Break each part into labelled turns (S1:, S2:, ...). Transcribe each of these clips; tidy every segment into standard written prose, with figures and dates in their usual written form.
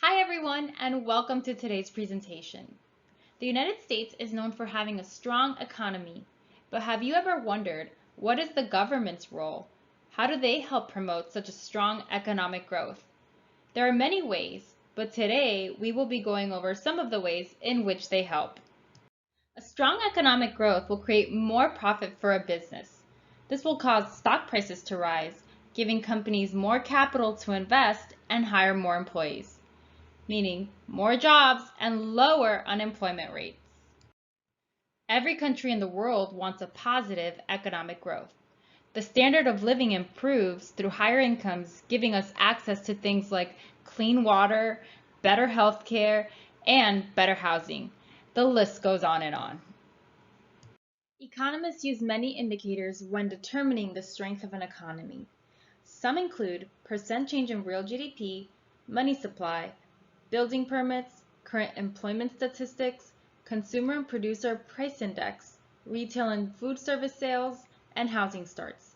S1: Hi everyone, and welcome to today's presentation. The United States is known for having a strong economy, but have you ever wondered, what is the government's role? How do they help promote such a strong economic growth? There are many ways, but today we will be going over some of the ways in which they help. A strong economic growth will create more profit for a business. This will cause stock prices to rise, giving companies more capital to invest and hire more employees, meaning more jobs and lower unemployment rates. Every country in the world wants a positive economic growth. The standard of living improves through higher incomes, giving us access to things like clean water, better health care, and better housing. The list goes on and on. Economists use many indicators when determining the strength of an economy. Some include percent change in real GDP, money supply, building permits, current employment statistics, consumer and producer price index, retail and food service sales, and housing starts.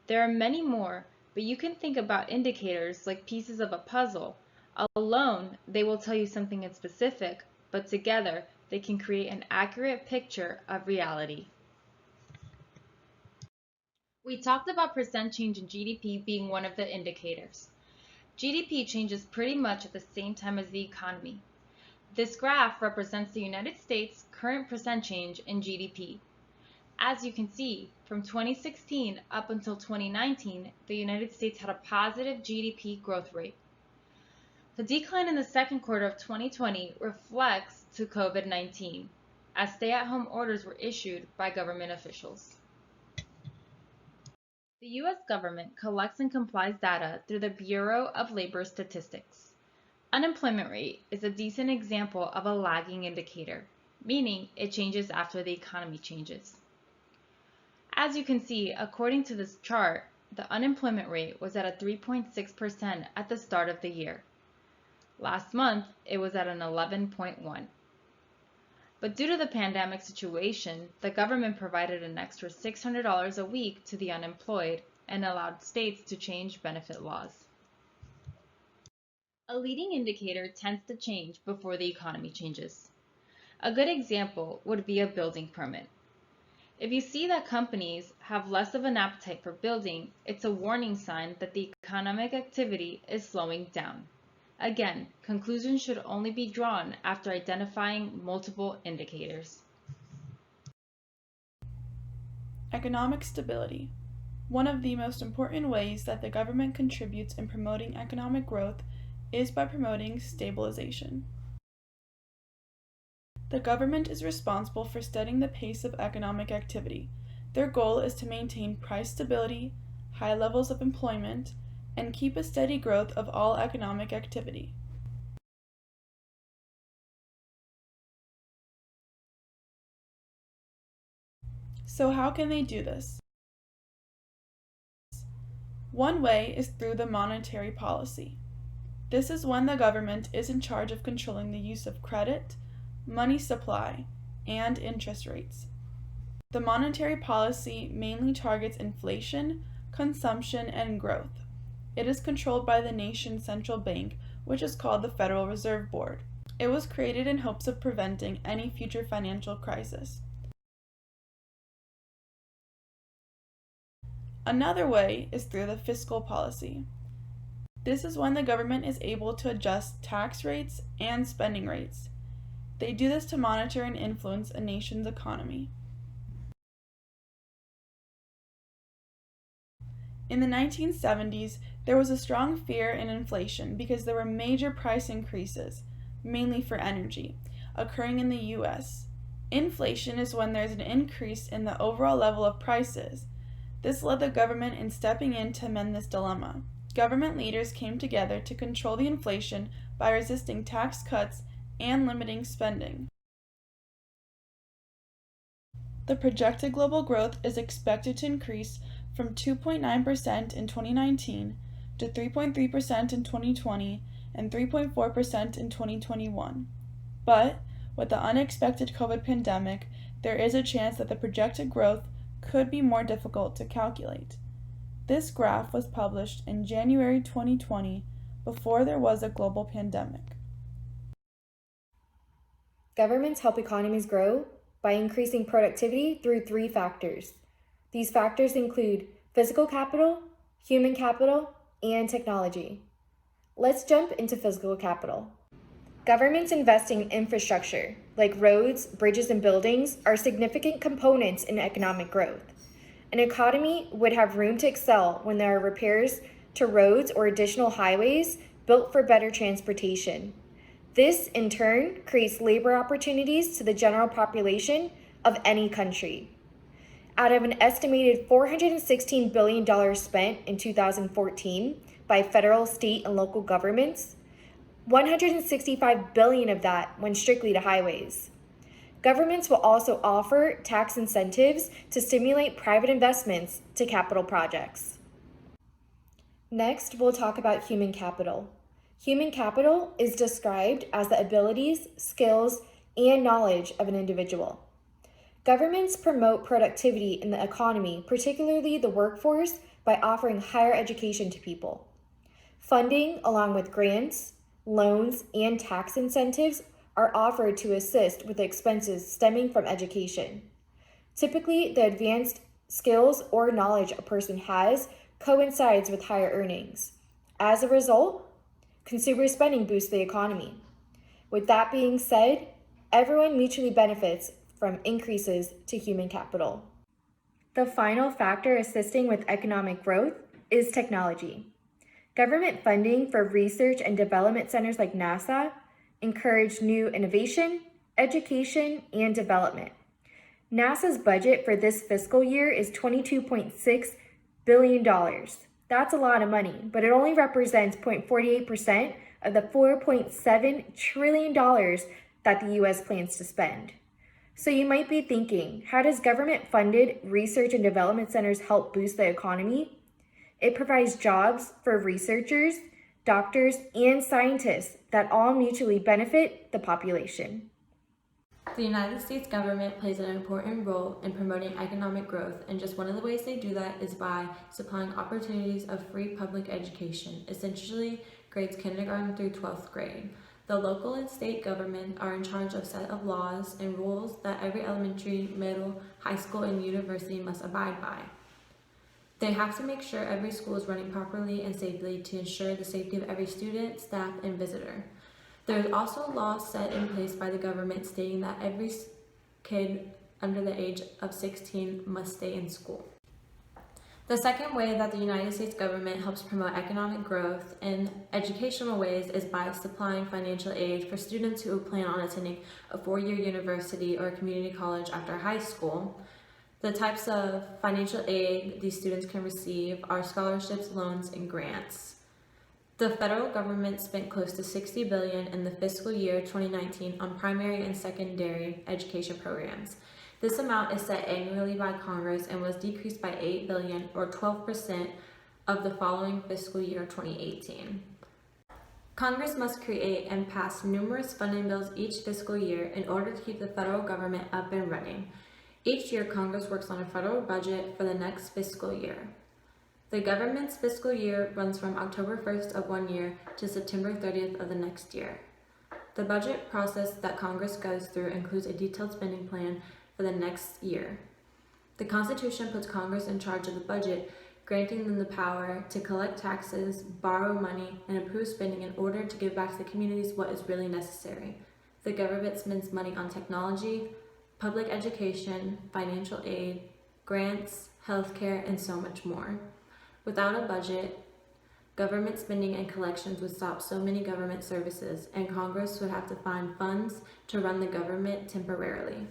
S1: There are many more, but you can think about indicators like pieces of a puzzle. Alone, they will tell you something in specific, but together, they can create an accurate picture of reality. We talked about percent change in GDP being one of the indicators. GDP changes pretty much at the same time as the economy. This graph represents the United States' current percent change in GDP. As you can see, from 2016 up until 2019, the United States had a positive GDP growth rate. The decline in the second quarter of 2020 reflects to COVID-19, as stay-at-home orders were issued by government officials. The U.S. government collects and compiles data through the Bureau of Labor Statistics. Unemployment rate is a decent example of a lagging indicator, meaning it changes after the economy changes. As you can see, according to this chart, the unemployment rate was at a 3.6% at the start of the year. Last month, it was at an 11.1%. But due to the pandemic situation, the government provided an extra $600 a week to the unemployed and allowed states to change benefit laws. A leading indicator tends to change before the economy changes. A good example would be a building permit. If you see that companies have less of an appetite for building, it's a warning sign that the economic activity is slowing down. Again, conclusions should only be drawn after identifying multiple indicators.
S2: Economic stability. One of the most important ways that the government contributes in promoting economic growth is by promoting stabilization. The government is responsible for steadying the pace of economic activity. Their goal is to maintain price stability, high levels of employment, and keep a steady growth of all economic activity. So how can they do this? One way is through the monetary policy. This is when the government is in charge of controlling the use of credit, money supply, and interest rates. The monetary policy mainly targets inflation, consumption, and growth. It is controlled by the nation's central bank, which is called the Federal Reserve Board. It was created in hopes of preventing any future financial crisis. Another way is through the fiscal policy. This is when the government is able to adjust tax rates and spending rates. They do this to monitor and influence a nation's economy. In the 1970s, there was a strong fear in inflation because there were major price increases, mainly for energy, occurring in the U.S. Inflation is when there's an increase in the overall level of prices. This led the government in stepping in to amend this dilemma. Government leaders came together to control the inflation by resisting tax cuts and limiting spending. The projected global growth is expected to increase from 2.9% in 2019 to 3.3% in 2020 and 3.4% in 2021. But with the unexpected COVID pandemic, there is a chance that the projected growth could be more difficult to calculate. This graph was published in January 2020 before there was a global pandemic.
S3: Governments help economies grow by increasing productivity through three factors. These factors include physical capital, human capital, and technology. Let's jump into physical capital. Governments investing in infrastructure, like roads, bridges, and buildings, are significant components in economic growth. An economy would have room to excel when there are repairs to roads or additional highways built for better transportation. This, in turn, creates labor opportunities to the general population of any country. Out of an estimated $416 billion spent in 2014 by federal, state, and local governments, $165 billion of that went strictly to highways. Governments will also offer tax incentives to stimulate private investments to capital projects. Next, we'll talk about human capital. Human capital is described as the abilities, skills, and knowledge of an individual. Governments promote productivity in the economy, particularly the workforce, by offering higher education to people. Funding, along with grants, loans, and tax incentives, are offered to assist with the expenses stemming from education. Typically, the advanced skills or knowledge a person has coincides with higher earnings. As a result, consumer spending boosts the economy. With that being said, everyone mutually benefits from increases to human capital. The final factor assisting with economic growth is technology. Government funding for research and development centers like NASA encourage new innovation, education, and development. NASA's budget for this fiscal year is $22.6 billion. That's a lot of money, but it only represents 0.48% of the $4.7 trillion that the US plans to spend. So you might be thinking, how does government-funded research and development centers help boost the economy? It provides jobs for researchers, doctors, and scientists that all mutually benefit the population.
S4: The United States government plays an important role in promoting economic growth, and just one of the ways they do that is by supplying opportunities of free public education, essentially grades kindergarten through 12th grade. The local and state government are in charge of a set of laws and rules that every elementary, middle, high school, and university must abide by. They have to make sure every school is running properly and safely to ensure the safety of every student, staff, and visitor. There is also laws set in place by the government stating that every kid under the age of 16 must stay in school. The second way that the United States government helps promote economic growth in educational ways is by supplying financial aid for students who plan on attending a four-year university or community college after high school. The types of financial aid these students can receive are scholarships, loans, and grants. The federal government spent close to $60 billion in the fiscal year 2019 on primary and secondary education programs. This amount is set annually by Congress and was decreased by $8 billion or 12% of the following fiscal year 2018. Congress must create and pass numerous funding bills each fiscal year in order to keep the federal government up and running. Each year, Congress works on a federal budget for the next fiscal year. The government's fiscal year runs from October 1st of one year to September 30th of the next year. The budget process that Congress goes through includes a detailed spending plan for the next year. The Constitution puts Congress in charge of the budget, granting them the power to collect taxes, borrow money, and approve spending in order to give back to the communities what is really necessary. The government spends money on technology, public education, financial aid, grants, healthcare, and so much more. Without a budget, government spending and collections would stop so many government services, and Congress would have to find funds to run the government temporarily.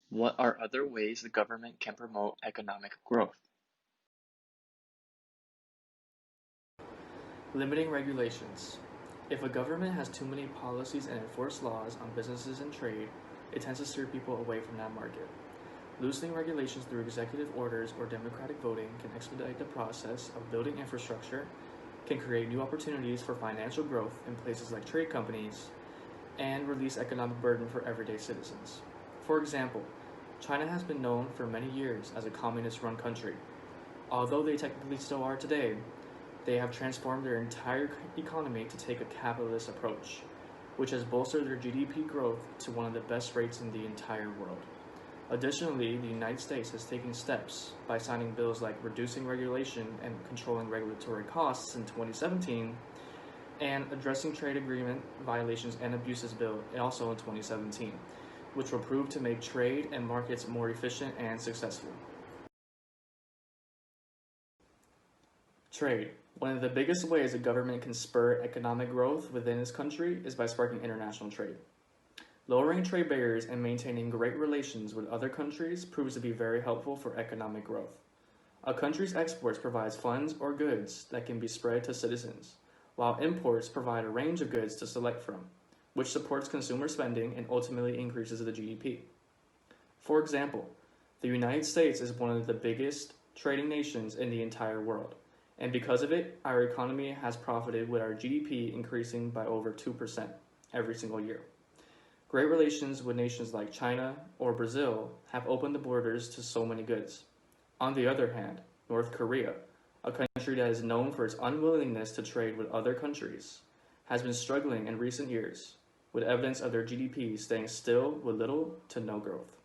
S5: What are other ways the government can promote economic growth?
S6: Limiting regulations. If a government has too many policies and enforced laws on businesses and trade, it tends to steer people away from that market. Loosening regulations through executive orders or democratic voting can expedite the process of building infrastructure, can create new opportunities for financial growth in places like trade companies, and release economic burden for everyday citizens. For example, China has been known for many years as a communist-run country. Although they technically still are today, they have transformed their entire economy to take a capitalist approach, which has bolstered their GDP growth to one of the best rates in the entire world. Additionally, the United States has taken steps by signing bills like reducing regulation and controlling regulatory costs in 2017, and addressing trade agreement violations and abuses bill also in 2017, which will prove to make trade and markets more efficient and successful. Trade. One of the biggest ways a government can spur economic growth within its country is by sparking international trade. Lowering trade barriers and maintaining great relations with other countries proves to be very helpful for economic growth. A country's exports provides funds or goods that can be spread to citizens, while imports provide a range of goods to select from, which supports consumer spending and ultimately increases the GDP. For example, the United States is one of the biggest trading nations in the entire world, and because of it, our economy has profited with our GDP increasing by over 2% every single year. Great relations with nations like China or Brazil have opened the borders to so many goods. On the other hand, North Korea, a country that is known for its unwillingness to trade with other countries, has been struggling in recent years, with evidence of their GDP staying still with little to no growth.